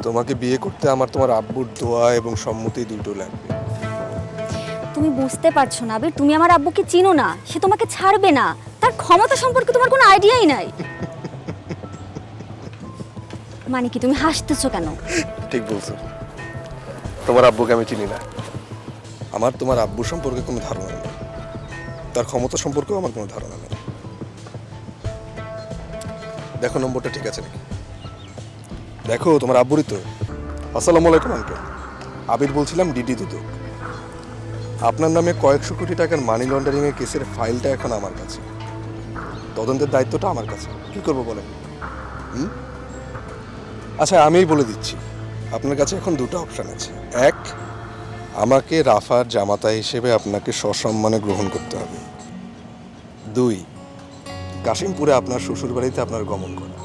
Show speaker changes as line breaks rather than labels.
তোমাকে বিয়ে করতে আমার তোমার আব্বুর দোয়া এবং সম্মতি দুটো লাগবে।
তুমি বুঝতে পারছো না আবির, তুমি আমার আব্বুকে চিনো না, সে তোমাকে ছাড়বে না। তার ক্ষমতা সম্পর্কে তোমার কোনো আইডিয়াই নাই। মানে কি, তুমি হাসতেছো কেন?
ঠিক বলছো, তোমার আব্বুকে আমি চিনি না। আমার তোমার আব্বু সম্পর্কে কোনো ধারণা নেই, তার ক্ষমতা সম্পর্কেও আমার কোনো ধারণা নেই। দেখো নম্বরটা ঠিক আছে নাকি, দেখো তোমার আব্বুরই তো। আসসালামু আলাইকুম আঙ্কেল, আবির বলছিলাম, ডিডি দুদক। আপনার নামে কয়েকশো কোটি টাকার মানি লন্ডারিং এর কেসের ফাইলটা এখন আমার কাছে, তদন্তের দায়িত্বটা আমার কাছে। কি করবো বলেন? আচ্ছা, আমিই বলে দিচ্ছি, আপনার কাছে এখন দুটো অপশন আছে। এক, আমাকে রাফার জামাতা হিসেবে আপনাকে সসম্মানে গ্রহণ করতে হবে। দুই, কাশিমপুরে আপনার শ্বশুরবাড়িতে আপনার গমন করা।